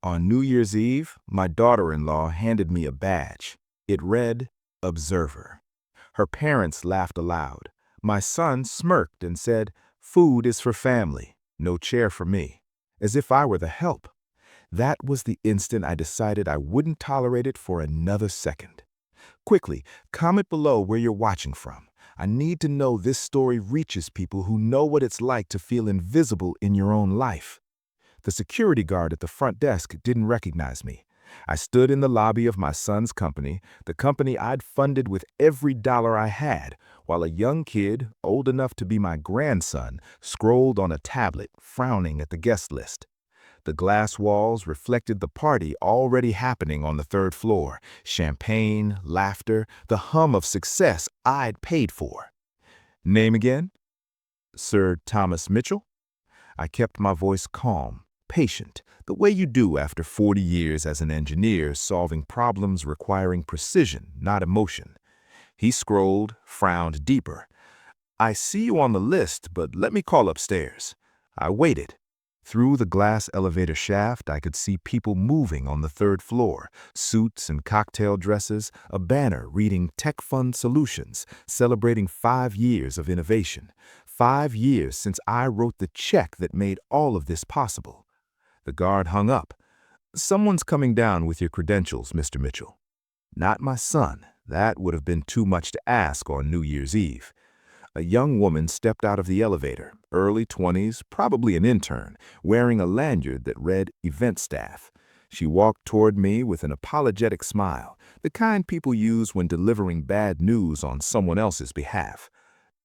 On New Year's Eve, my daughter-in-law handed me a badge. It read, Observer. Her parents laughed aloud. My son smirked and said, "Food is for family, no chair for me," as if I were the help. That was the instant I decided I wouldn't tolerate it for another second. Quickly, comment below where you're watching from. I need to know this story reaches people who know what it's like to feel invisible in your own life. The security guard at the front desk didn't recognize me. I stood in the lobby of my son's company, the company I'd funded with every dollar I had, while a young kid, old enough to be my grandson, scrolled on a tablet, frowning at the guest list. The glass walls reflected the party already happening on the third floor. Champagne, laughter, the hum of success I'd paid for. Name again? Sir Thomas Mitchell? I kept my voice calm, patient, the way you do after 40 years as an engineer solving problems requiring precision, not emotion. He scrolled, frowned deeper. "I see you on the list, but let me call upstairs." I waited. Through the glass elevator shaft, I could see people moving on the third floor, suits and cocktail dresses, a banner reading Tech Fund Solutions, celebrating 5 years of innovation. 5 years since I wrote the check that made all of this possible. The guard hung up. "Someone's coming down with your credentials, Mr. Mitchell." Not my son. That would have been too much to ask on New Year's Eve. A young woman stepped out of the elevator, early 20s, probably an intern, wearing a lanyard that read Event Staff. She walked toward me with an apologetic smile, the kind people use when delivering bad news on someone else's behalf.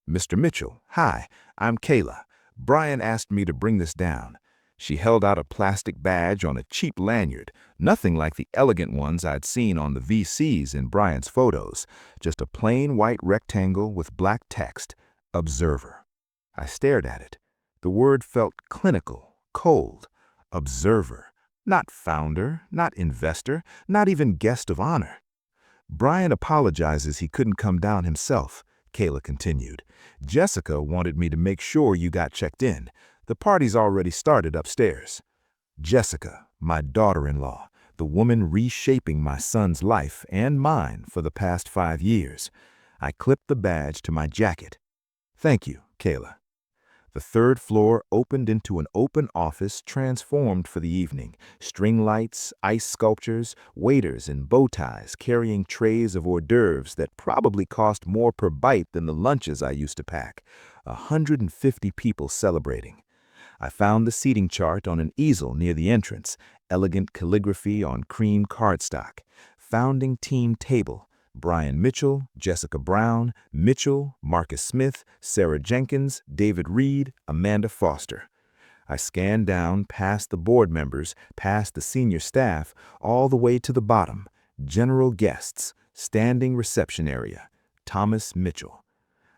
"Mr. Mitchell, hi, I'm Kayla. Brian asked me to bring this down." She held out a plastic badge on a cheap lanyard, nothing like the elegant ones I'd seen on the VCs in Brian's photos, just a plain white rectangle with black text, Observer. I stared at it. The word felt clinical, cold. Observer. Not founder, not investor, not even guest of honor. "Brian apologizes he couldn't come down himself," Kayla continued. "Jessica wanted me to make sure you got checked in. The party's already started upstairs." Jessica, my daughter-in-law, the woman reshaping my son's life and mine for the past 5 years. I clipped the badge to my jacket. "Thank you, Kayla." The third floor opened into an open office transformed for the evening. String lights, ice sculptures, waiters in bow ties carrying trays of hors d'oeuvres that probably cost more per bite than the lunches I used to pack. 150 people celebrating. I found the seating chart on an easel near the entrance, elegant calligraphy on cream cardstock. Founding team table. Brian Mitchell, Jessica Brown, Mitchell, Marcus Smith, Sarah Jenkins, David Reed, Amanda Foster. I scanned down past the board members, past the senior staff, all the way to the bottom. General guests, standing reception area, Thomas Mitchell.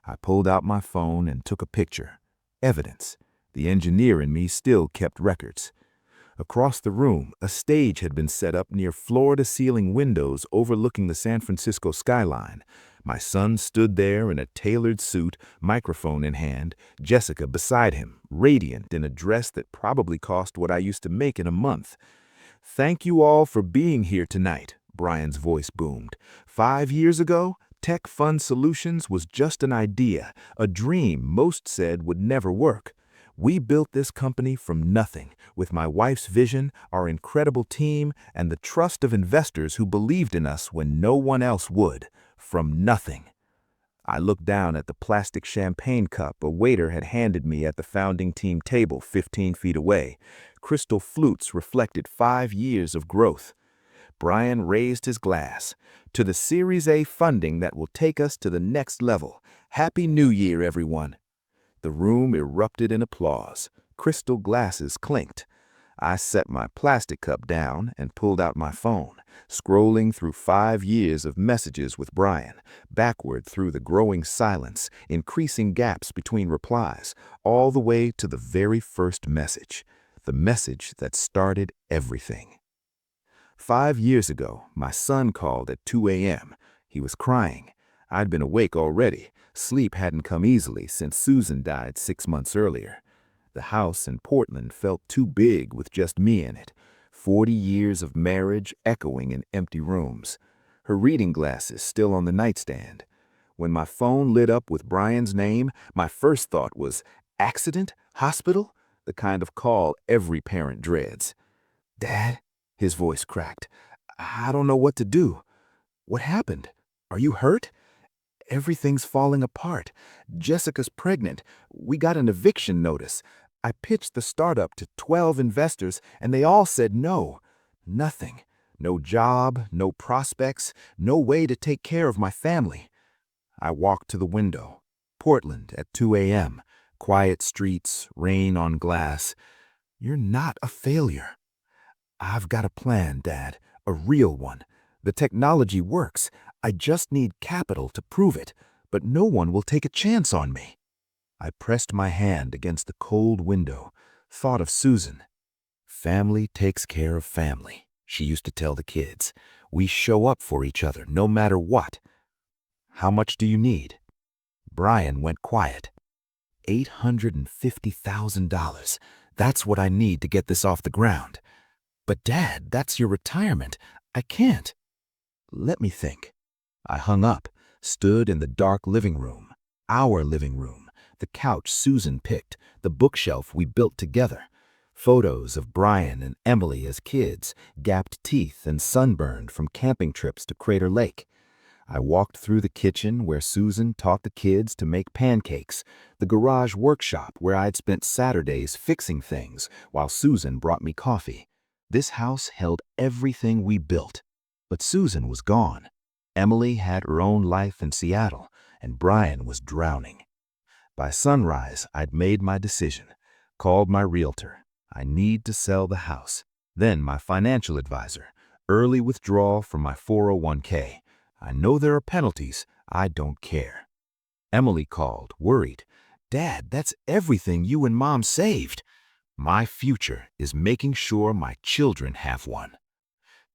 I pulled out my phone and took a picture. Evidence. The engineer in me still kept records. Across the room, a stage had been set up near floor-to-ceiling windows overlooking the San Francisco skyline. My son stood there in a tailored suit, microphone in hand, Jessica beside him, radiant in a dress that probably cost what I used to make in a month. "Thank you all for being here tonight," Brian's voice boomed. 5 years ago, Tech Fund Solutions was just an idea, a dream most said would never work. We built this company from nothing, with my wife's vision, our incredible team, and the trust of investors who believed in us when no one else would. From nothing. I looked down at the plastic champagne cup a waiter had handed me at the founding team table 15 feet away. Crystal flutes reflected 5 years of growth. Brian raised his glass. "To the Series A funding that will take us to the next level. Happy New Year, everyone." The room erupted in applause. Crystal glasses clinked. I set my plastic cup down and pulled out my phone, scrolling through 5 years of messages with Brian, backward through the growing silence, increasing gaps between replies, all the way to the very first message, the message that started everything. 5 years ago, my son called at 2 a.m. He was crying. I'd been awake already. Sleep hadn't come easily since Susan died 6 months earlier. The house in Portland felt too big with just me in it. 40 years of marriage echoing in empty rooms. Her reading glasses still on the nightstand. When my phone lit up with Brian's name, my first thought was, accident? Hospital? The kind of call every parent dreads. "Dad?" His voice cracked. "I don't know what to do." "What happened? Are you hurt?" "Everything's falling apart. Jessica's pregnant. We got an eviction notice. I pitched the startup to 12 investors, and they all said no. Nothing. No job, no prospects, no way to take care of my family." I walked to the window. Portland at 2 a.m. Quiet streets, rain on glass. "You're not a failure." "I've got a plan, Dad. A real one. The technology works. I just need capital to prove it, but no one will take a chance on me." I pressed my hand against the cold window, thought of Susan. "Family takes care of family," she used to tell the kids. "We show up for each other no matter what." "How much do you need?" Brian went quiet. $850,000. That's what I need to get this off the ground. "But Dad, that's your retirement. I can't." "Let me think." I hung up, stood in the dark living room, our living room, the couch Susan picked, the bookshelf we built together. Photos of Brian and Emily as kids, gapped teeth and sunburned from camping trips to Crater Lake. I walked through the kitchen where Susan taught the kids to make pancakes, the garage workshop where I'd spent Saturdays fixing things while Susan brought me coffee. This house held everything we built, but Susan was gone. Emily had her own life in Seattle, and Brian was drowning. By sunrise, I'd made my decision, called my realtor. I need to sell the house. Then my financial advisor, early withdrawal from my 401k. I know there are penalties. I don't care. Emily called, worried. "Dad, that's everything you and Mom saved." "My future is making sure my children have one."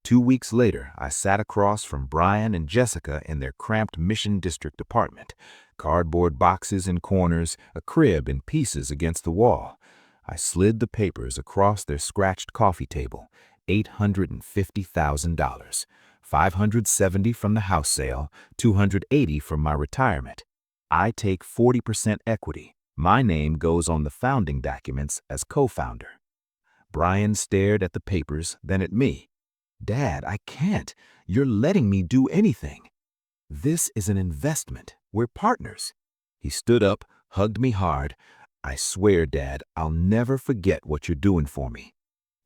2 weeks later, I sat across from Brian and Jessica in their cramped Mission District apartment. Cardboard boxes in corners, a crib in pieces against the wall. I slid the papers across their scratched coffee table. $850,000. $570 from the house sale, $280 from my retirement. I take 40% equity. My name goes on the founding documents as co-founder. Brian stared at the papers, then at me. "Dad, I can't. You're letting me do anything." "This is an investment. We're partners." He stood up, hugged me hard. "I swear, Dad, I'll never forget what you're doing for me."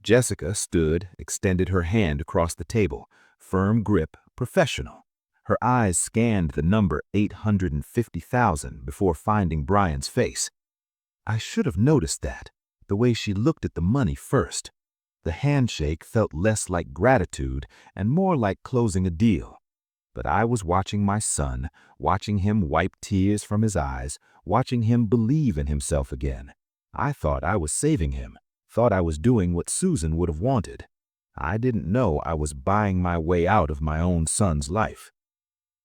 Jessica stood, extended her hand across the table. Firm grip, professional. Her eyes scanned the number 850,000 before finding Brian's face. I should have noticed that, the way she looked at the money first. The handshake felt less like gratitude and more like closing a deal. But I was watching my son, watching him wipe tears from his eyes, watching him believe in himself again. I thought I was saving him, thought I was doing what Susan would have wanted. I didn't know I was buying my way out of my own son's life.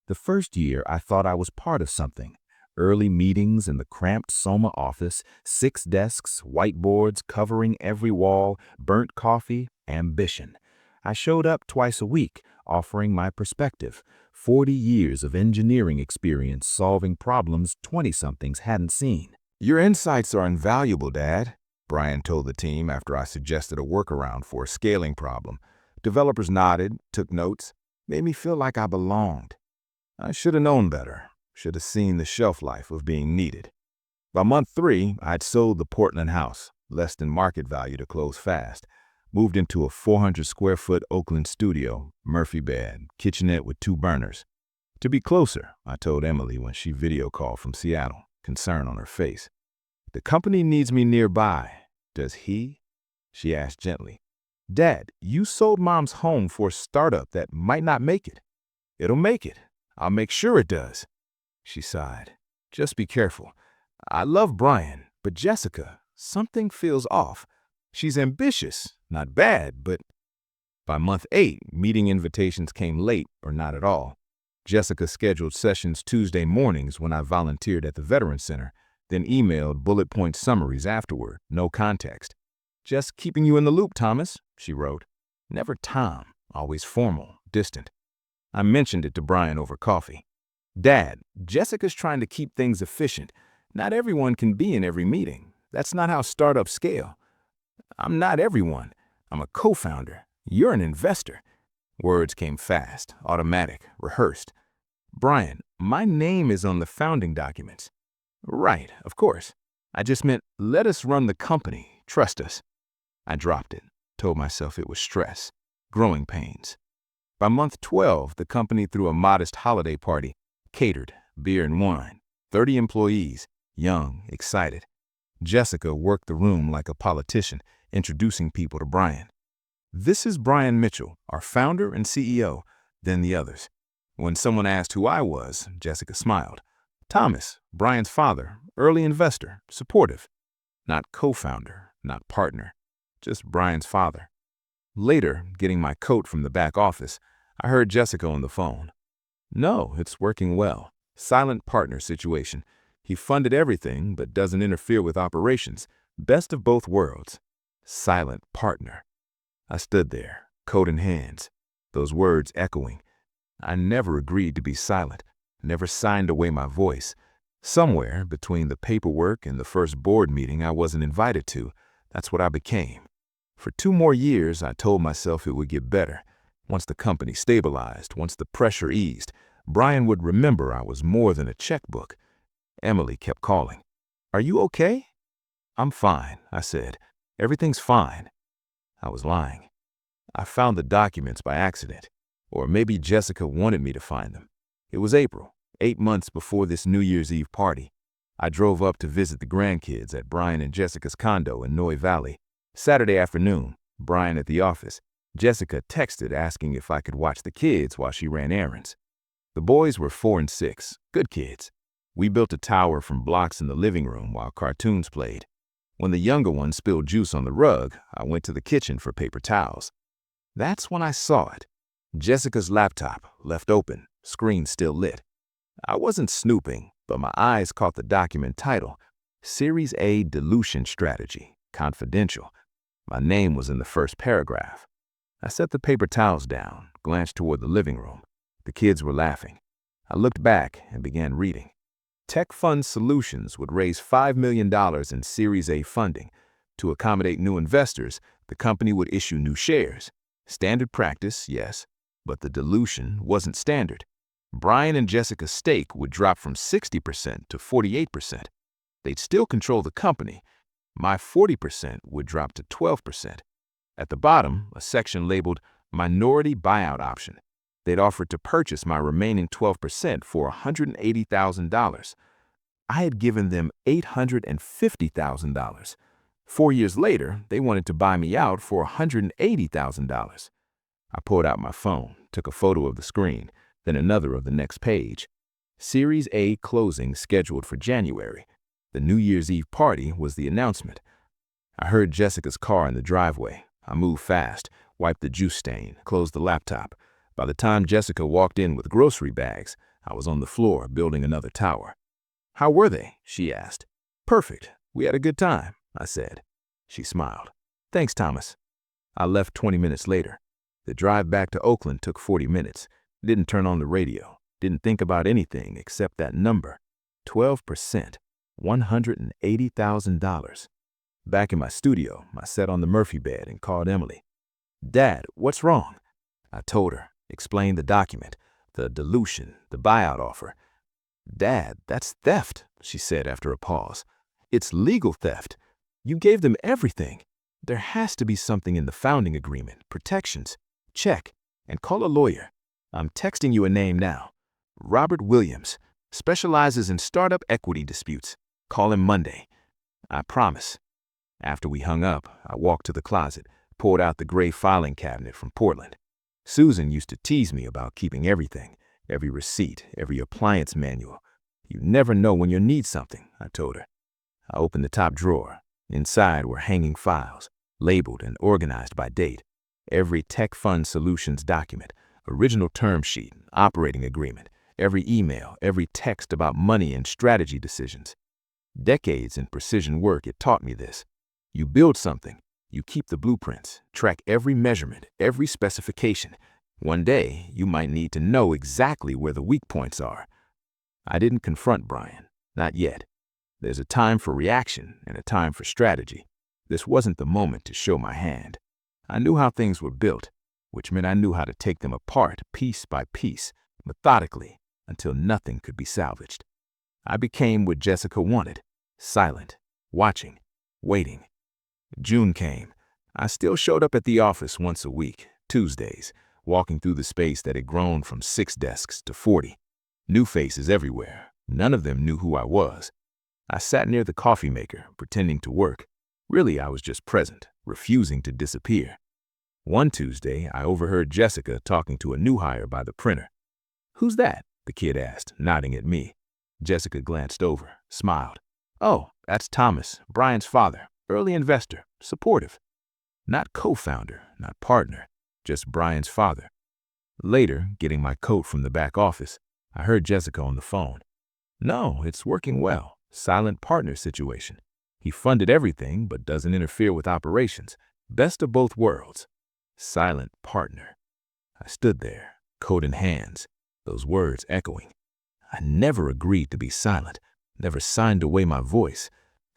The first year, I thought I was part of something. Early meetings in the cramped Soma office, 6 desks, whiteboards covering every wall, burnt coffee, ambition. I showed up twice a week, offering my perspective. 40 years of engineering experience solving problems 20-somethings hadn't seen. "Your insights are invaluable, Dad," Brian told the team after I suggested a workaround for a scaling problem. Developers nodded, took notes, made me feel like I belonged. I should have known better. Should have seen the shelf life of being needed. By month 3, I'd sold the Portland house, less than market value to close fast. Moved into a 400-square-foot Oakland studio, Murphy bed, kitchenette with 2 burners. "To be closer," I told Emily when she video called from Seattle, concern on her face. "The company needs me nearby. Does he?" She asked gently. "Dad, you sold Mom's home for a startup that might not make it." "It'll make it. I'll make sure it does." She sighed. "Just be careful. I love Brian, but Jessica, something feels off. She's ambitious, not bad, but..." By month 8, meeting invitations came late or not at all. Jessica scheduled sessions Tuesday mornings when I volunteered at the Veterans Center, then emailed bullet point summaries afterward, no context. "Just keeping you in the loop, Thomas," she wrote. Never Tom, always formal, distant. I mentioned it to Brian over coffee. Dad, Jessica's trying to keep things efficient. Not everyone can be in every meeting. That's not how startups scale. I'm not everyone. I'm a co-founder. You're an investor. Words came fast, automatic, rehearsed. Brian, my name is on the founding documents. Right, of course. I just meant, let us run the company. Trust us. I dropped it, told myself it was stress, growing pains. By month 12, the company threw a modest holiday party, catered, beer and wine, 30 employees, young, excited. Jessica worked the room like a politician, introducing people to Brian. This is Brian Mitchell, our founder and CEO, then the others. When someone asked who I was, Jessica smiled. Thomas, Brian's father, early investor, supportive. Not co-founder, not partner, just Brian's father. Later, getting my coat from the back office, I heard Jessica on the phone. No, it's working well. Silent partner situation. He funded everything but doesn't interfere with operations. Best of both worlds. Silent partner. I stood there, coat in hands, those words echoing. I never agreed to be silent, never signed away my voice. Somewhere between the paperwork and the first board meeting I wasn't invited to, that's what I became. For 2 more years, I told myself it would get better. Once the company stabilized, once the pressure eased, Brian would remember I was more than a checkbook. Emily kept calling. Are you okay? I'm fine, I said. Everything's fine. I was lying. I found the documents by accident. Or maybe Jessica wanted me to find them. It was April, 8 months before this New Year's Eve party. I drove up to visit the grandkids at Brian and Jessica's condo in Noy Valley. Saturday afternoon, Brian at the office. Jessica texted asking if I could watch the kids while she ran errands. The boys were 4 and 6, good kids. We built a tower from blocks in the living room while cartoons played. When the younger one spilled juice on the rug, I went to the kitchen for paper towels. That's when I saw it. Jessica's laptop, left open, screen still lit. I wasn't snooping, but my eyes caught the document title, Series A Dilution Strategy, Confidential. My name was in the first paragraph. I set the paper towels down, glanced toward the living room. The kids were laughing. I looked back and began reading. Tech Fund Solutions would raise $5 million in Series A funding. To accommodate new investors, the company would issue new shares. Standard practice, yes, but the dilution wasn't standard. Brian and Jessica's stake would drop from 60% to 48%. They'd still control the company. My 40% would drop to 12%. At the bottom, a section labeled Minority Buyout Option. They'd offered to purchase my remaining 12% for $180,000. I had given them $850,000. 4 years later, they wanted to buy me out for $180,000. I pulled out my phone, took a photo of the screen, then another of the next page. Series A closing scheduled for January. The New Year's Eve party was the announcement. I heard Jessica's car in the driveway. I moved fast, wiped the juice stain, closed the laptop. By the time Jessica walked in with grocery bags, I was on the floor building another tower. How were they? She asked. Perfect. We had a good time, I said. She smiled. Thanks, Thomas. I left 20 minutes later. The drive back to Oakland took 40 minutes. Didn't turn on the radio. Didn't think about anything except that number. 12%. $180,000. Back in my studio, I sat on the Murphy bed and called Emily. Dad, what's wrong? I told her, explained the document, the dilution, the buyout offer. Dad, that's theft, she said after a pause. It's legal theft. You gave them everything. There has to be something in the founding agreement, protections. Check, and call a lawyer. I'm texting you a name now. Robert Williams, specializes in startup equity disputes. Call him Monday. I promise. After we hung up, I walked to the closet, pulled out the gray filing cabinet from Portland. Susan used to tease me about keeping everything, every receipt, every appliance manual. You never know when you'll need something, I told her. I opened the top drawer. Inside were hanging files, labeled and organized by date. Every Tech Fund Solutions document, original term sheet, operating agreement, every email, every text about money and strategy decisions. Decades in precision work had taught me this. You build something, You keep the blueprints, track every measurement, every specification. One day, you might need to know exactly where the weak points are. I didn't confront Brian, not yet. There's a time for reaction and a time for strategy. This wasn't the moment to show my hand. I knew how things were built, which meant I knew how to take them apart piece by piece, methodically, until nothing could be salvaged. I became what Jessica wanted, silent, watching, waiting. June came. I still showed up at the office once a week, Tuesdays, walking through the space that had grown from 6 desks to 40. New faces everywhere. None of them knew who I was. I sat near the coffee maker, pretending to work. Really, I was just present, refusing to disappear. One Tuesday, I overheard Jessica talking to a new hire by the printer. "Who's that?" the kid asked, nodding at me. Jessica glanced over, smiled. "Oh, that's Thomas, Brian's father, early investor, supportive. Not co-founder, not partner, just Brian's father." Later, getting my coat from the back office, I heard Jessica on the phone. "No, it's working well. Silent partner situation. He funded everything but doesn't interfere with operations. Best of both worlds. Silent partner." I stood there, coat in hands, those words echoing. I never agreed to be silent, never signed away my voice.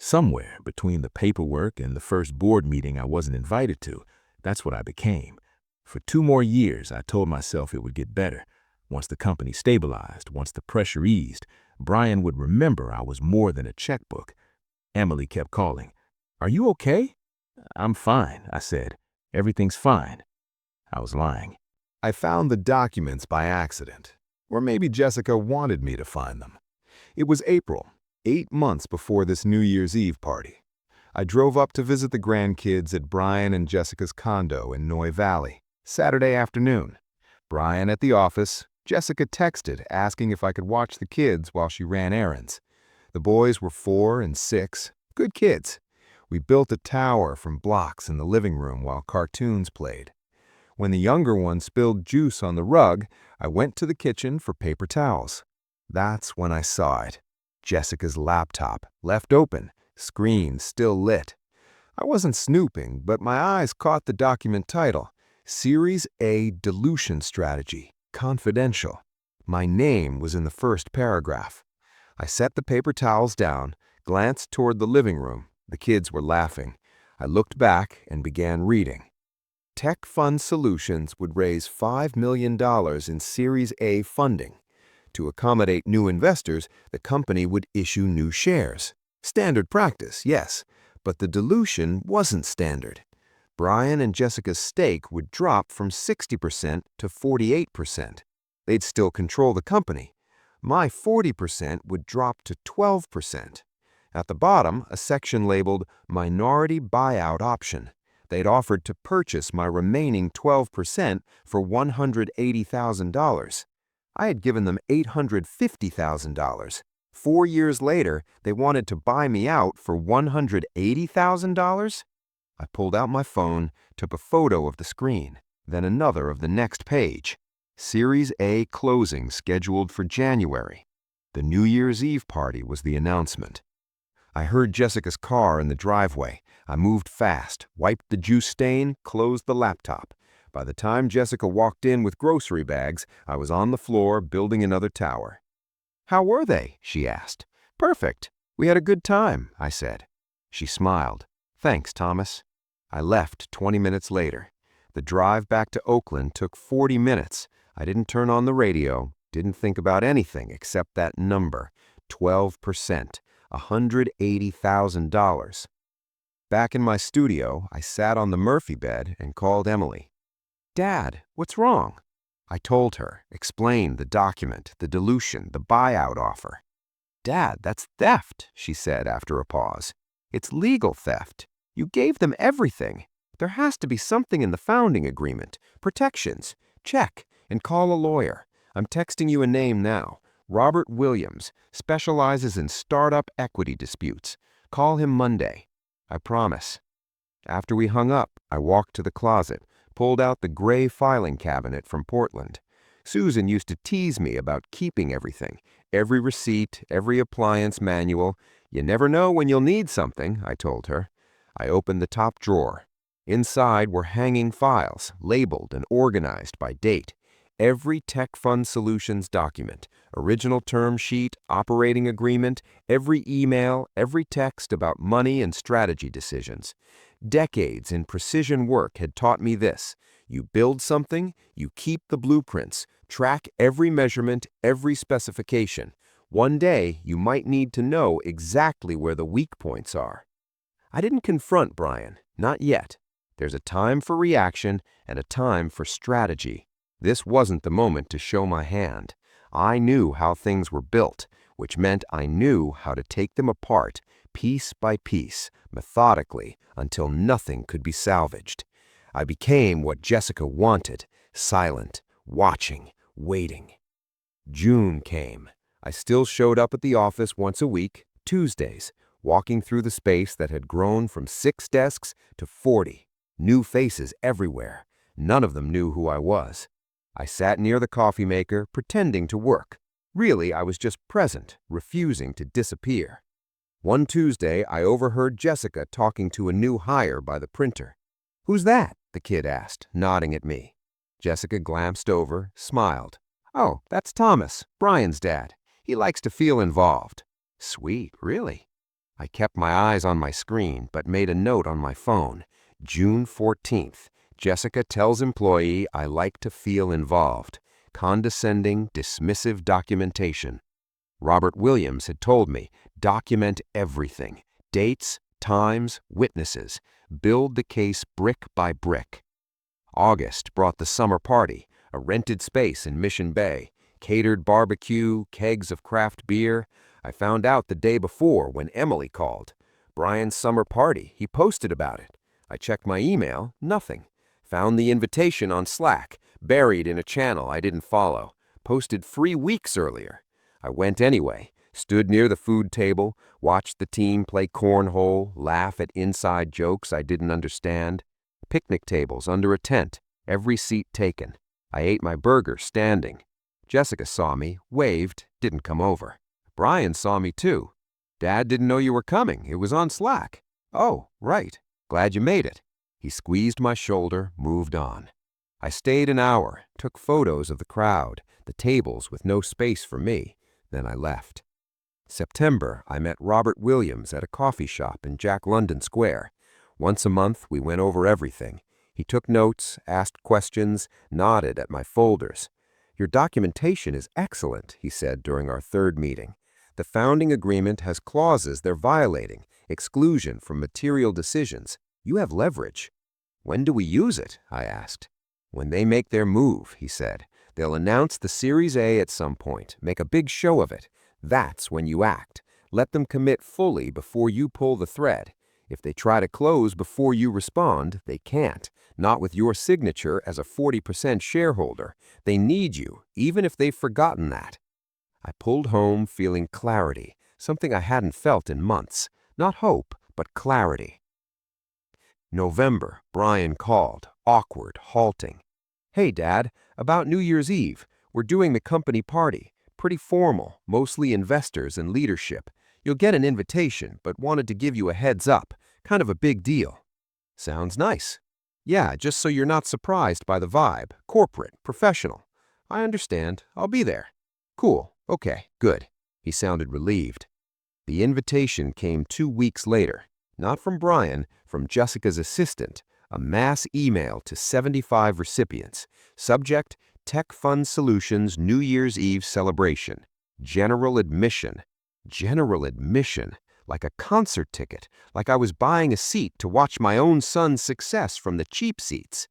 Somewhere between the paperwork and the first board meeting I wasn't invited to, that's what I became. For 2 more years, I told myself it would get better. Once the company stabilized, once the pressure eased, Brian would remember I was more than a checkbook. Emily kept calling. "Are you okay?" "I'm fine," I said. "Everything's fine." I was lying. I found the documents by accident. Or maybe Jessica wanted me to find them. It was April, 8 months before this New Year's Eve party. I drove up to visit the grandkids at Brian and Jessica's condo in Noy Valley, Saturday afternoon. Brian at the office, Jessica texted asking if I could watch the kids while she ran errands. The boys were 4 and 6, good kids. We built a tower from blocks in the living room while cartoons played. When the younger one spilled juice on the rug, I went to the kitchen for paper towels. That's when I saw it. Jessica's laptop, left open, screen still lit. I wasn't snooping, but my eyes caught the document title, Series A Dilution Strategy, Confidential. My name was in the first paragraph. I set the paper towels down, glanced toward the living room. The kids were laughing. I looked back and began reading. Tech Fund Solutions would raise $5 million in Series A funding. To accommodate new investors, the company would issue new shares. Standard practice, yes, but the dilution wasn't standard. Brian and Jessica's stake would drop from 60% to 48%. They'd still control the company. My 40% would drop to 12%. At the bottom, a section labeled Minority Buyout Option. They'd offered to purchase my remaining 12% for $180,000. I had given them $850,000. 4 years later, they wanted to buy me out for $180,000? I pulled out my phone, took a photo of the screen, then another of the next page. Series A closing scheduled for January. The New Year's Eve party was the announcement. I heard Jessica's car in the driveway. I moved fast, wiped the juice stain, closed the laptop. By the time Jessica walked in with grocery bags, I was on the floor building another tower. "How were they?" she asked. "Perfect. We had a good time," I said. She smiled. "Thanks, Thomas." I left 20 minutes later. The drive back to Oakland took 40 minutes. I didn't turn on the radio, didn't think about anything except that number, 12%, $180,000. Back in my studio, I sat on the Murphy bed and called Emily. "Dad, what's wrong?" I told her, explained the document, the dilution, the buyout offer. "Dad, that's theft," she said after a pause. "It's legal theft. You gave them everything. There has to be something in the founding agreement, protections. Check and call a lawyer. I'm texting you a name now. Robert Williams, specializes in startup equity disputes. Call him Monday. I promise." After we hung up, I walked to the closet, pulled out the gray filing cabinet from Portland. Susan used to tease me about keeping everything, every receipt, every appliance manual. "You never know when you'll need something," I told her. I opened the top drawer. Inside were hanging files, labeled and organized by date. Every Tech Fund Solutions document, original term sheet, operating agreement, every email, every text about money and strategy decisions. Decades in precision work had taught me this: you build something, you keep the blueprints, track every measurement, every specification. One day, you might need to know exactly where the weak points are. I didn't confront Brian, not yet. There's a time for reaction and a time for strategy. This wasn't the moment to show my hand. I knew how things were built, which meant I knew how to take them apart, piece by piece, methodically, until nothing could be salvaged. I became what Jessica wanted: silent, watching, waiting. June came. I still showed up at the office once a week, Tuesdays, walking through the space that had grown from 6 desks to 40. New faces everywhere. None of them knew who I was. I sat near the coffee maker, pretending to work. Really, I was just present, refusing to disappear. One Tuesday, I overheard Jessica talking to a new hire by the printer. "Who's that?" the kid asked, nodding at me. Jessica glanced over, smiled. "Oh, that's Thomas, Brian's dad. He likes to feel involved." "Sweet, really?" I kept my eyes on my screen, but made a note on my phone. June 14th. Jessica tells employee I like to feel involved. Condescending, dismissive documentation. Robert Williams had told me, document everything. Dates, times, witnesses. Build the case brick by brick. August brought the summer party, a rented space in Mission Bay. Catered barbecue, kegs of craft beer. I found out the day before when Emily called. Brian's summer party, he posted about it. I checked my email, nothing. Found the invitation on Slack, buried in a channel I didn't follow. Posted 3 weeks earlier. I went anyway, stood near the food table, watched the team play cornhole, laugh at inside jokes I didn't understand. Picnic tables under a tent, every seat taken. I ate my burger standing. Jessica saw me, waved, didn't come over. Brian saw me too. "Dad didn't know you were coming. It was on Slack." "Oh, right. Glad you made it." He squeezed my shoulder, moved on. I stayed an hour, took photos of the crowd, the tables with no space for me. Then I left. September, I met Robert Williams at a coffee shop in Jack London Square. Once a month, we went over everything. He took notes, asked questions, nodded at my folders. "Your documentation is excellent," he said during our 3rd meeting. "The founding agreement has clauses they're violating, exclusion from material decisions. You have leverage." "When do we use it?" I asked. "When they make their move," he said. "They'll announce the Series A at some point, make a big show of it. That's when you act. Let them commit fully before you pull the thread. If they try to close before you respond, they can't. Not with your signature as a 40% shareholder. They need you, even if they've forgotten that." I pulled home feeling clarity, something I hadn't felt in months. Not hope, but clarity. November, Brian called, awkward, halting. "Hey, Dad, about New Year's Eve. We're doing the company party. Pretty formal, mostly investors and leadership. You'll get an invitation, but wanted to give you a heads up. Kind of a big deal." "Sounds nice." "Yeah, just so you're not surprised by the vibe. Corporate, professional." "I understand. I'll be there." "Cool. Okay, good." He sounded relieved. The invitation came 2 weeks later. Not from Brian, from Jessica's assistant. A mass email to 75 recipients. Subject: Tech Fund Solutions New Year's Eve celebration. General admission. General admission. Like a concert ticket. Like I was buying a seat to watch my own son's success from the cheap seats.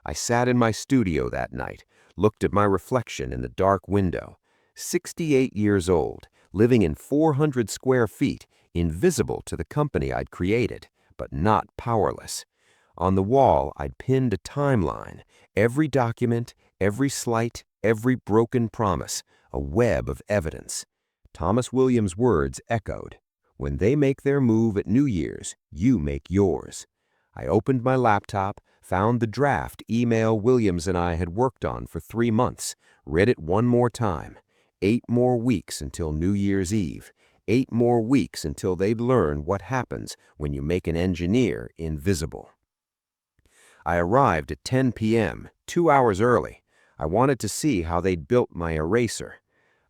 I sat in my studio that night, looked at my reflection in the dark window. 68 years old, living in 400 square feet, invisible to the company I'd created, but not powerless. On the wall, I'd pinned a timeline, every document, every slight, every broken promise, a web of evidence. Thomas Williams' words echoed, "When they make their move at New Year's, you make yours." I opened my laptop, found the draft email Williams and I had worked on for 3 months, read it one more time. 8 more weeks until New Year's Eve. 8 more weeks until they'd learn what happens when you make an engineer invisible. I arrived at 10 p.m., 2 hours early. I wanted to see how they'd built my eraser.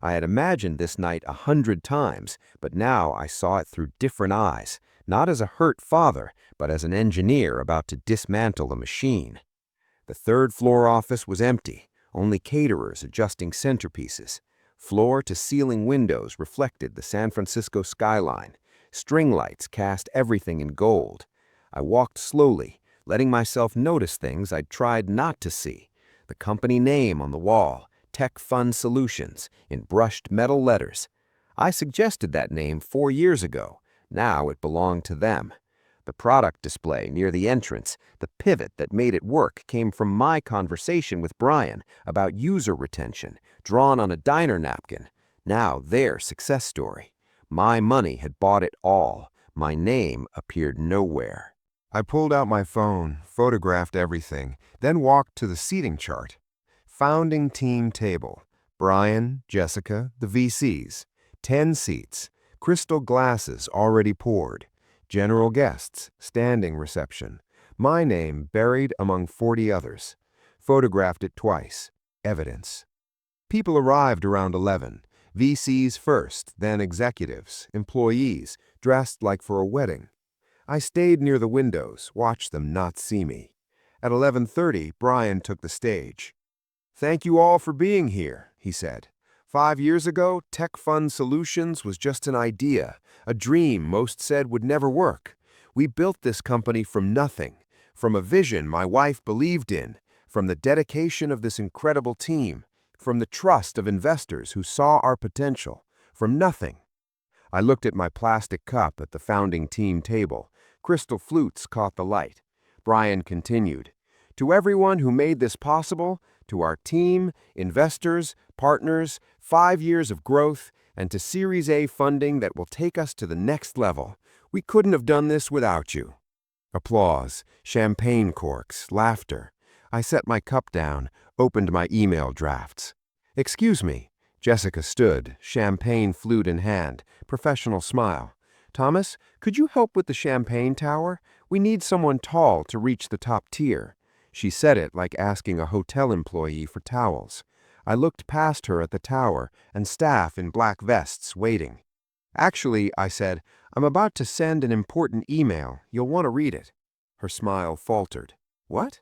I had imagined this night 100 times, but now I saw it through different eyes, not as a hurt father, but as an engineer about to dismantle a machine. The third-floor office was empty, only caterers adjusting centerpieces. Floor-to-ceiling windows reflected the San Francisco skyline. String lights cast everything in gold. I walked slowly, letting myself notice things I'd tried not to see. The company name on the wall, Tech Fund Solutions, in brushed metal letters. I suggested that name 4 years ago. Now it belonged to them. The product display near the entrance, the pivot that made it work, came from my conversation with Brian about user retention, drawn on a diner napkin. Now their success story. My money had bought it all. My name appeared nowhere. I pulled out my phone, photographed everything, then walked to the seating chart. Founding team table. Brian, Jessica, the VCs. 10 seats. Crystal glasses already poured. General guests, standing reception. My name buried among 40 others. Photographed it twice. Evidence. People arrived around 11. VCs first, then executives, employees, dressed like for a wedding. I stayed near the windows, watched them not see me. At 11:30, Brian took the stage. "Thank you all for being here," he said. 5 years ago, Tech Fund Solutions was just an idea, a dream most said would never work. We built this company from nothing, from a vision my wife believed in, from the dedication of this incredible team, from the trust of investors who saw our potential, from nothing. I looked at my plastic cup at the founding team table. Crystal flutes caught the light. Brian continued, "To everyone who made this possible, to our team, investors, partners, 5 years of growth, and to Series A funding that will take us to the next level. We couldn't have done this without you." Applause, champagne corks, laughter. I set my cup down, opened my email drafts. "Excuse me." Jessica stood, champagne flute in hand, professional smile. "Thomas, could you help with the champagne tower? We need someone tall to reach the top tier." She said it like asking a hotel employee for towels. I looked past her at the tower and staff in black vests waiting. "Actually," I said, "I'm about to send an important email. You'll want to read it." Her smile faltered. "What?"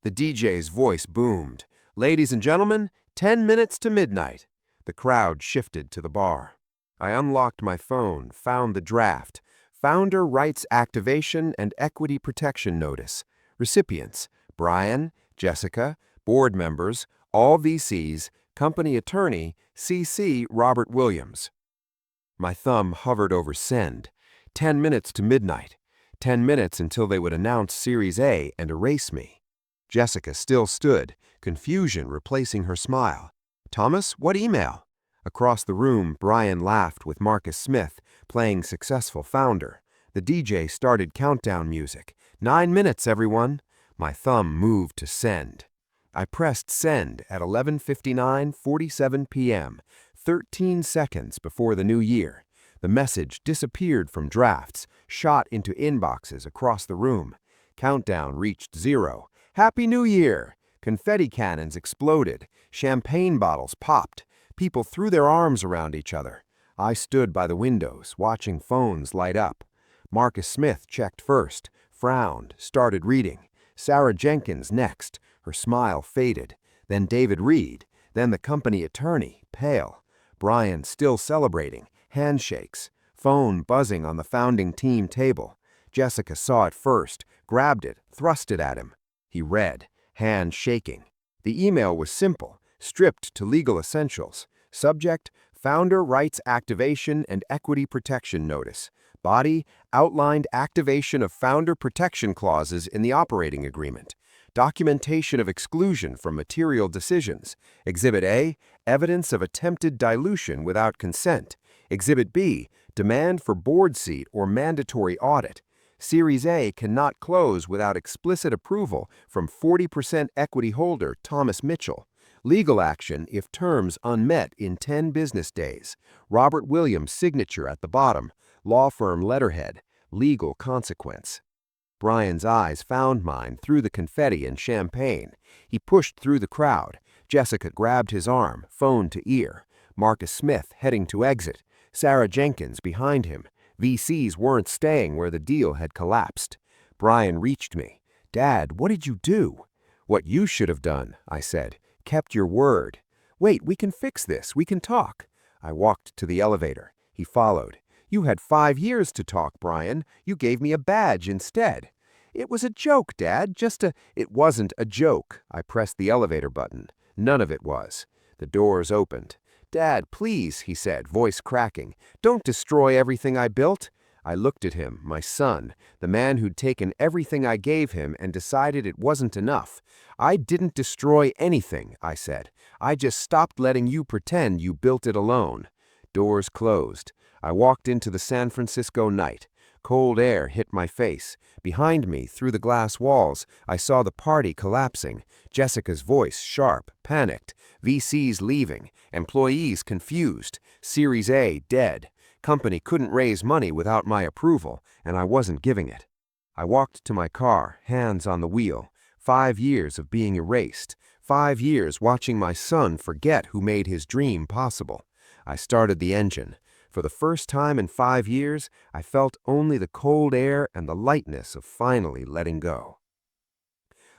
The DJ's voice boomed. "Ladies and gentlemen, 10 minutes to midnight." The crowd shifted to the bar. I unlocked my phone, found the draft. Founder Rights Activation and Equity Protection Notice. Recipients: Brian, Jessica, board members, all VCs, company attorney, CC Robert Williams. My thumb hovered over send. 10 minutes to midnight. 10 minutes until they would announce Series A and erase me. Jessica still stood, confusion replacing her smile. "Thomas, what email?" Across the room, Brian laughed with Marcus Smith, playing Successful Founder. The DJ started countdown music. 9 minutes, everyone. My thumb moved to send. I pressed send at 11:59:47 p.m., 13 seconds before the new year. The message disappeared from drafts, shot into inboxes across the room. Countdown reached 0. "Happy New Year!" Confetti cannons exploded. Champagne bottles popped. People threw their arms around each other. I stood by the windows, watching phones light up. Marcus Smith checked first, frowned, started reading. Sarah Jenkins next. Her smile faded. Then David Reed. Then the company attorney, pale. Brian still celebrating. Handshakes. Phone buzzing on the founding team table. Jessica saw it first, grabbed it, thrust it at him. He read, hand shaking. The email was simple, stripped to legal essentials. Subject: Founder Rights Activation and Equity Protection Notice. Body: outlined activation of founder protection clauses in the operating agreement. Documentation of exclusion from material decisions. Exhibit A: evidence of attempted dilution without consent. Exhibit B: demand for board seat or mandatory audit. Series A cannot close without explicit approval from 40% equity holder Thomas Mitchell. Legal action if terms unmet in 10 business days. Robert Williams' signature at the bottom. Law firm letterhead. Legal consequence. Brian's eyes found mine through the confetti and champagne. He pushed through the crowd. Jessica grabbed his arm, phone to ear. Marcus Smith heading to exit. Sarah Jenkins behind him. VCs weren't staying where the deal had collapsed. Brian reached me. "Dad, what did you do?" "What you should have done," I said. "Kept your word." "Wait, we can fix this. We can talk." I walked to the elevator. He followed. "You had 5 years to talk, Brian. You gave me a badge instead." "It was a joke, Dad. It wasn't a joke." I pressed the elevator button. None of it was. The doors opened. "Dad, please," he said, voice cracking. "Don't destroy everything I built." I looked at him, my son, the man who'd taken everything I gave him and decided it wasn't enough. "I didn't destroy anything," I said. "I just stopped letting you pretend you built it alone." Doors closed. I walked into the San Francisco night. Cold air hit my face. Behind me, through the glass walls, I saw the party collapsing. Jessica's voice sharp, panicked. VCs leaving. Employees confused. Series A dead. Company couldn't raise money without my approval, and I wasn't giving it. I walked to my car, hands on the wheel. 5 years of being erased. 5 years watching my son forget who made his dream possible. I started the engine. For the first time in 5 years, I felt only the cold air and the lightness of finally letting go.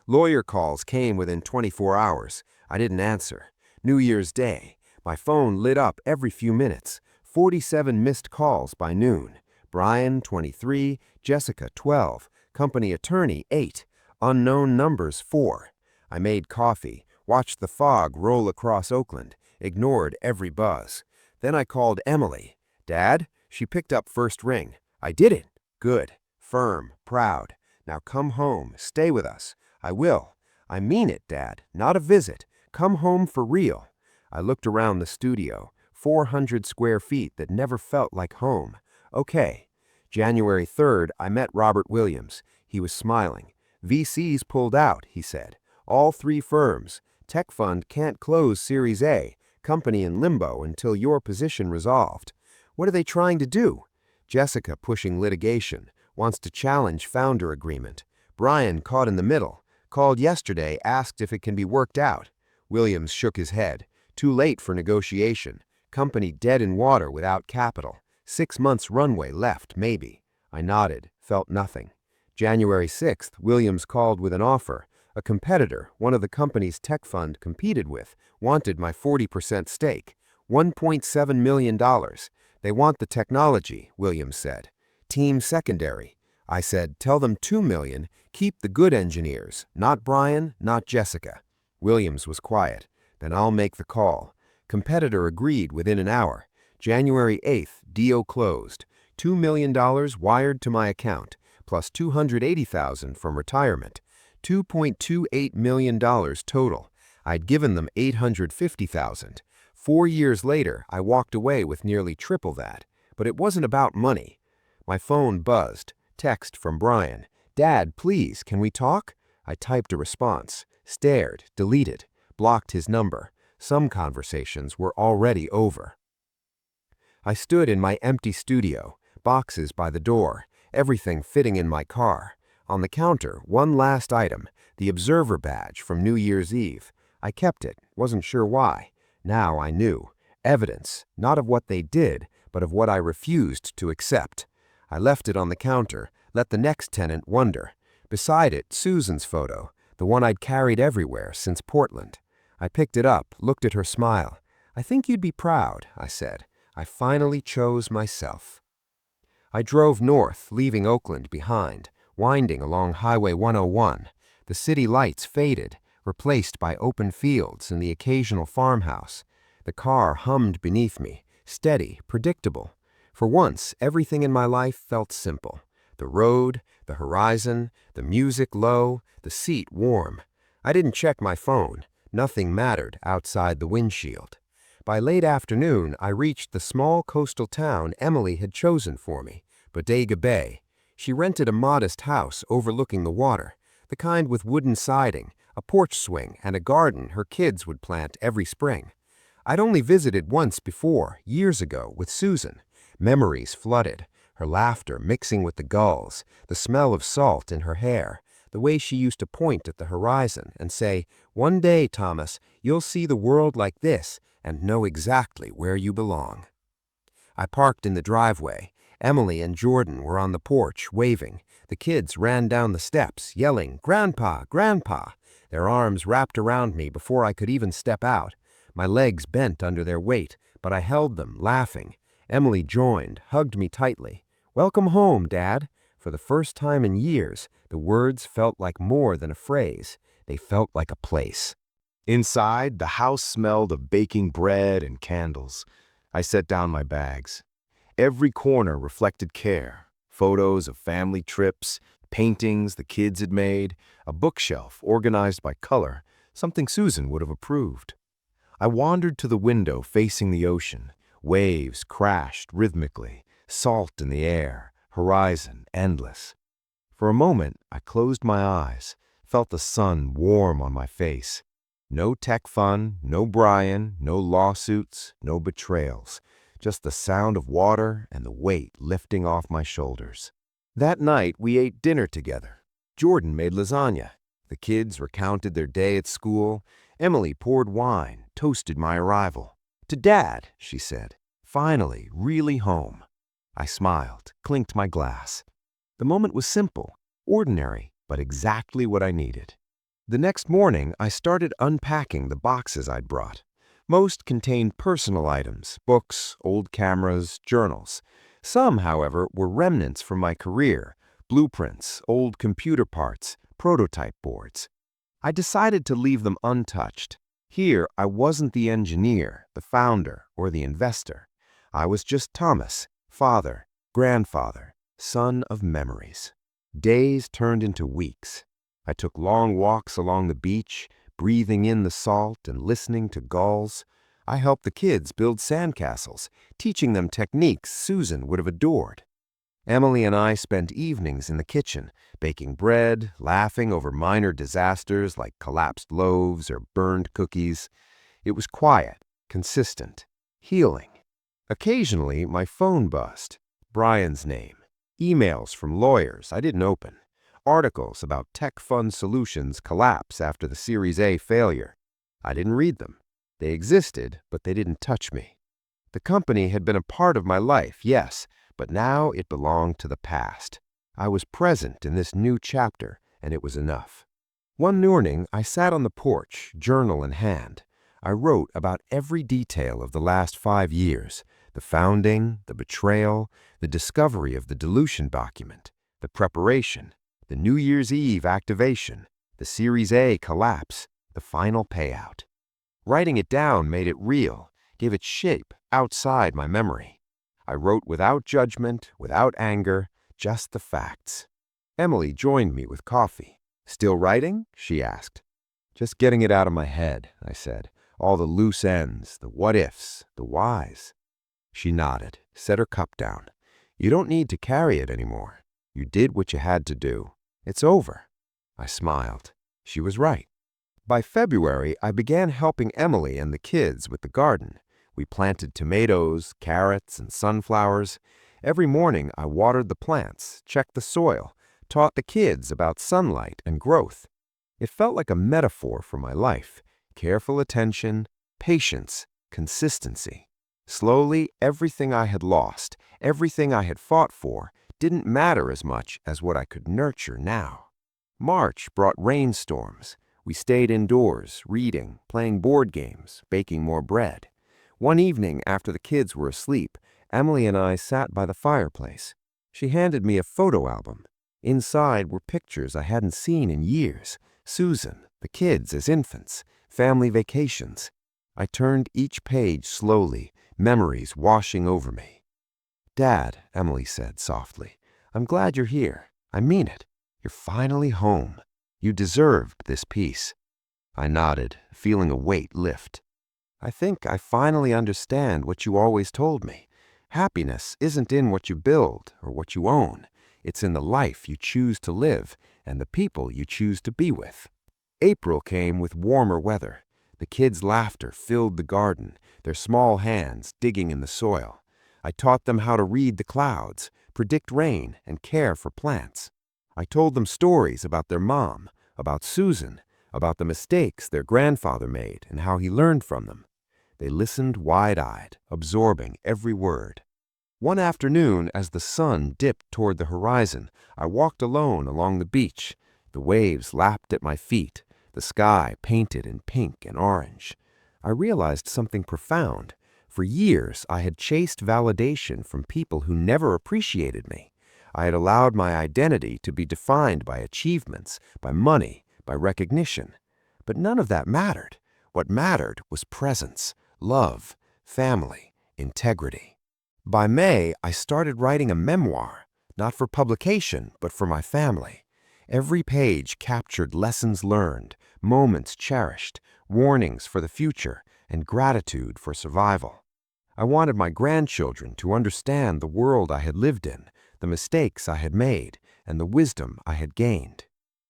Lawyer calls came within 24 hours. I didn't answer. New Year's Day. My phone lit up every few minutes. 47 missed calls by noon. Brian, 23, Jessica, 12, company attorney, 8, unknown numbers, 4. I made coffee, watched the fog roll across Oakland, ignored every buzz. Then I called Emily. "Dad?" She picked up first ring. "I did it." "Good. Firm. Proud. Now come home. Stay with us." "I will." "I mean it, Dad. Not a visit. Come home for real." I looked around the studio. 400 square feet that never felt like home. "Okay." January 3rd, I met Robert Williams. He was smiling. "VCs pulled out," he said. "All 3 firms. Tech fund can't close Series A. Company in limbo until your position resolved." "What are they trying to do?" "Jessica pushing litigation. Wants to challenge founder agreement. Brian caught in the middle. Called yesterday, asked if it can be worked out." Williams shook his head. "Too late for negotiation. Company dead in water without capital. 6 months runway left, maybe." I nodded, felt nothing. January 6th, Williams called with an offer. A competitor, one of the company's tech fund competed with, wanted my 40% stake. $1.7 million. "They want the technology," Williams said. "Team secondary." I said, "Tell them $2 million. Keep the good engineers. Not Brian, not Jessica." Williams was quiet. "Then I'll make the call." Competitor agreed within an hour. January 8th, deal closed. $2 million wired to my account, plus $280,000 from retirement. $2.28 million total. I'd given them $850,000. 4 years later, I walked away with nearly triple that. But it wasn't about money. My phone buzzed. Text from Brian. "Dad, please, can we talk?" I typed a response. Stared, deleted, blocked his number. Some conversations were already over. I stood in my empty studio, boxes by the door, everything fitting in my car. On the counter, one last item, the observer badge from New Year's Eve. I kept it, wasn't sure why. Now I knew. Evidence, not of what they did, but of what I refused to accept. I left it on the counter, let the next tenant wonder. Beside it, Susan's photo, the one I'd carried everywhere since Portland. I picked it up, looked at her smile. "I think you'd be proud," I said. I finally chose myself. I drove north, leaving Oakland behind, winding along Highway 101. The city lights faded, replaced by open fields and the occasional farmhouse. The car hummed beneath me, steady, predictable. For once, everything in my life felt simple. The road, the horizon, the music low, the seat warm. I didn't check my phone. Nothing mattered outside the windshield. By late afternoon, I reached the small coastal town Emily had chosen for me, Bodega Bay. She rented a modest house overlooking the water, the kind with wooden siding, a porch swing, and a garden her kids would plant every spring. I'd only visited once before, years ago, with Susan. Memories flooded. her laughter mixing with the gulls, the smell of salt in her hair, the way she used to point at the horizon and say, "One day, Thomas, you'll see the world like this and know exactly where you belong." I parked in the driveway. Emily and Jordan were on the porch, waving. The kids ran down the steps, yelling, "Grandpa, Grandpa!" Their arms wrapped around me before I could even step out. My legs bent under their weight, but I held them, laughing. Emily joined, hugged me tightly. "Welcome home, Dad." For the first time in years, the words felt like more than a phrase. They felt like a place. Inside, the house smelled of baking bread and candles. I set down my bags. Every corner reflected care. Photos of family trips, paintings the kids had made, a bookshelf organized by color, something Susan would have approved. I wandered to the window facing the ocean. Waves crashed rhythmically, salt in the air, horizon endless. For a moment, I closed my eyes, felt the sun warm on my face. No tech fun, no Brian, no lawsuits, no betrayals. Just the sound of water and the weight lifting off my shoulders. That night, we ate dinner together. Jordan made lasagna. The kids recounted their day at school. Emily poured wine, toasted my arrival. "To Dad," she said. "Finally, really home." I smiled, clinked my glass. The moment was simple, ordinary, but exactly what I needed. The next morning, I started unpacking the boxes I'd brought. Most contained personal items, books, old cameras, journals. Some, however, were remnants from my career, blueprints, old computer parts, prototype boards. I decided to leave them untouched. Here, I wasn't the engineer, the founder, or the investor. I was just Thomas, father, grandfather, son of memories. Days turned into weeks. I took long walks along the beach, breathing in the salt and listening to gulls. I helped the kids build sandcastles, teaching them techniques Susan would have adored. Emily and I spent evenings in the kitchen, baking bread, laughing over minor disasters like collapsed loaves or burned cookies. It was quiet, consistent, healing. Occasionally, my phone buzzed. Brian's name. Emails from lawyers I didn't open. Articles about tech fund solutions collapse after the Series A failure. I didn't read them. They existed, but they didn't touch me. The company had been a part of my life, yes, but now it belonged to the past. I was present in this new chapter, and it was enough. One morning, I sat on the porch, journal in hand. I wrote about every detail of the last 5 years, the founding, the betrayal, the discovery of the dilution document, the preparation, the New Year's Eve activation, the Series A collapse, the final payout. Writing it down made it real, gave it shape outside my memory. I wrote without judgment, without anger, just the facts. Emily joined me with coffee. "Still writing?" she asked. "Just getting it out of my head," I said. "All the loose ends, the what-ifs, the whys." She nodded, set her cup down. "You don't need to carry it anymore. You did what you had to do. It's over." I smiled. She was right. By February, I began helping Emily and the kids with the garden. We planted tomatoes, carrots, and sunflowers. Every morning, I watered the plants, checked the soil, taught the kids about sunlight and growth. It felt like a metaphor for my life. Careful attention, patience, consistency. Slowly, everything I had lost, everything I had fought for, didn't matter as much as what I could nurture now. March brought rainstorms. We stayed indoors, reading, playing board games, baking more bread. One evening, after the kids were asleep, Emily and I sat by the fireplace. She handed me a photo album. Inside were pictures I hadn't seen in years. Susan, the kids as infants, family vacations. I turned each page slowly, memories washing over me. "Dad," Emily said softly, "I'm glad you're here. I mean it. You're finally home. You deserved this peace." I nodded, feeling a weight lift. "I think I finally understand what you always told me. Happiness isn't in what you build or what you own. It's in the life you choose to live and the people you choose to be with." April came with warmer weather. The kids' laughter filled the garden, their small hands digging in the soil. I taught them how to read the clouds, predict rain, and care for plants. I told them stories about their mom, about Susan, about the mistakes their grandfather made and how he learned from them. They listened wide-eyed, absorbing every word. One afternoon, as the sun dipped toward the horizon, I walked alone along the beach. The waves lapped at my feet, the sky painted in pink and orange. I realized something profound. For years, I had chased validation from people who never appreciated me. I had allowed my identity to be defined by achievements, by money, by recognition. But none of that mattered. What mattered was presence, love, family, integrity. By May, I started writing a memoir, not for publication, but for my family. Every page captured lessons learned, moments cherished, warnings for the future, and gratitude for survival. I wanted my grandchildren to understand the world I had lived in, the mistakes I had made, and the wisdom I had gained.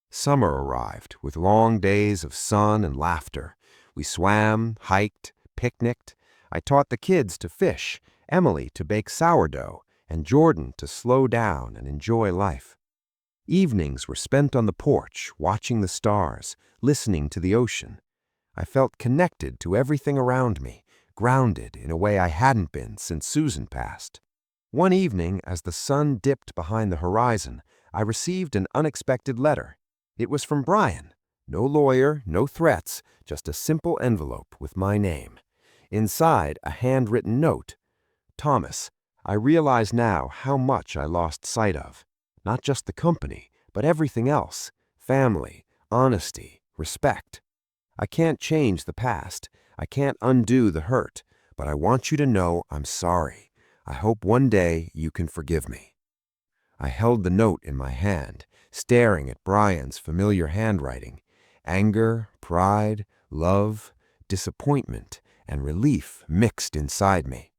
Summer arrived, with long days of sun and laughter. We swam, hiked, picnicked. I taught the kids to fish, Emily to bake sourdough, and Jordan to slow down and enjoy life. Evenings were spent on the porch, watching the stars, listening to the ocean. I felt connected to everything around me, grounded in a way I hadn't been since Susan passed. One evening, as the sun dipped behind the horizon, I received an unexpected letter. It was from Brian. No lawyer, no threats, just a simple envelope with my name. Inside, a handwritten note. Thomas, I realize now how much I lost sight of. Not just the company, but everything else. Family, honesty, respect. I can't change the past. I can't undo the hurt, but I want you to know I'm sorry. I hope one day you can forgive me. I held the note in my hand, staring at Brian's familiar handwriting. Anger, pride, love, disappointment, and relief mixed inside me.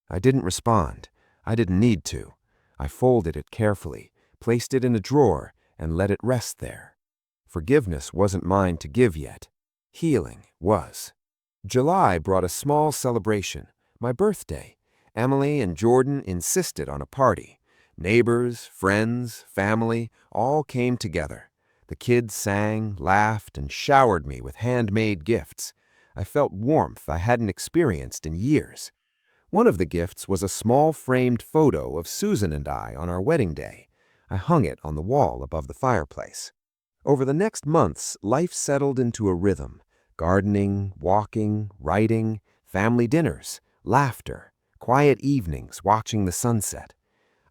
I didn't respond. I didn't need to. I folded it carefully, placed it in a drawer, and let it rest there. Forgiveness wasn't mine to give yet. Healing was. July brought a small celebration, my birthday. Emily and Jordan insisted on a party. Neighbors, friends, family, all came together. The kids sang, laughed, and showered me with handmade gifts. I felt warmth I hadn't experienced in years. One of the gifts was a small framed photo of Susan and I on our wedding day. I hung it on the wall above the fireplace. Over the next months, life settled into a rhythm. Gardening, walking, writing, family dinners, laughter, quiet evenings watching the sunset.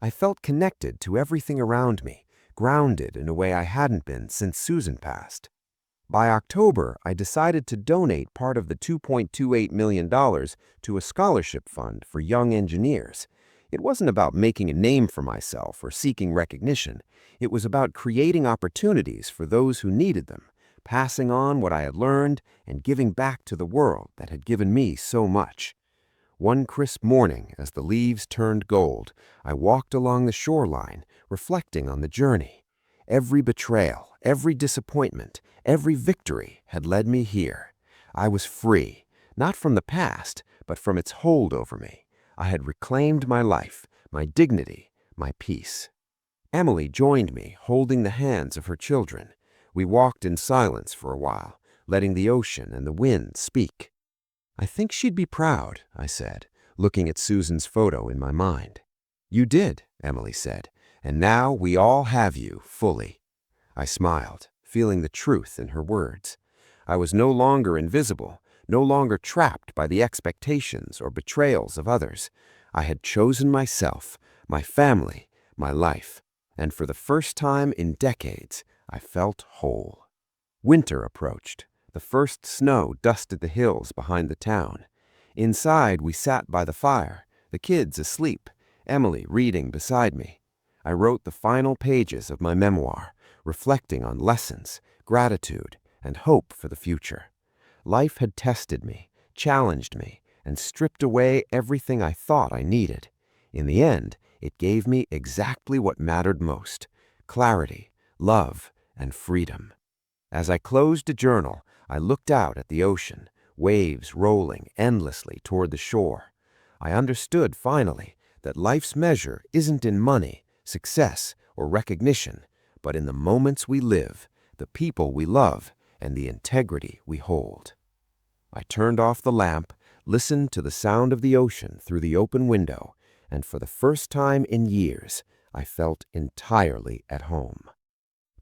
I felt connected to everything around me, grounded in a way I hadn't been since Susan passed. By October, I decided to donate part of the $2.28 million to a scholarship fund for young engineers. It wasn't about making a name for myself or seeking recognition. It was about creating opportunities for those who needed them, passing on what I had learned and giving back to the world that had given me so much. One crisp morning, as the leaves turned gold, I walked along the shoreline, reflecting on the journey. Every betrayal, every disappointment, every victory had led me here. I was free, not from the past, but from its hold over me. I had reclaimed my life, my dignity, my peace. Emily joined me, holding the hands of her children. We walked in silence for a while, letting the ocean and the wind speak. I think she'd be proud, I said, looking at Susan's photo in my mind. You did, Emily said, and now we all have you fully. I smiled, feeling the truth in her words. I was no longer invisible, no longer trapped by the expectations or betrayals of others. I had chosen myself, my family, my life, and for the first time in decades, I felt whole. Winter approached. The first snow dusted the hills behind the town. Inside, we sat by the fire, the kids asleep, Emily reading beside me. I wrote the final pages of my memoir, reflecting on lessons, gratitude, and hope for the future. Life had tested me, challenged me, and stripped away everything I thought I needed. In the end, it gave me exactly what mattered most: clarity, love, and freedom. As I closed the journal, I looked out at the ocean, waves rolling endlessly toward the shore. I understood finally that life's measure isn't in money, success, or recognition, but in the moments we live, the people we love, and the integrity we hold. I turned off the lamp, listened to the sound of the ocean through the open window, and for the first time in years, I felt entirely at home.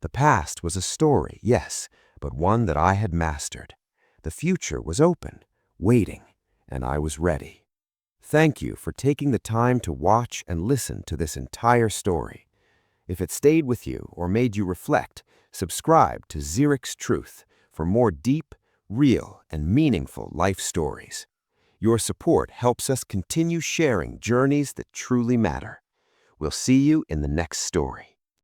The past was a story, yes, but one that I had mastered. The future was open, waiting, and I was ready. Thank you for taking the time to watch and listen to this entire story. If it stayed with you or made you reflect, subscribe to ZERIX Truth for more deep, real, and meaningful life stories. Your support helps us continue sharing journeys that truly matter. We'll see you in the next story.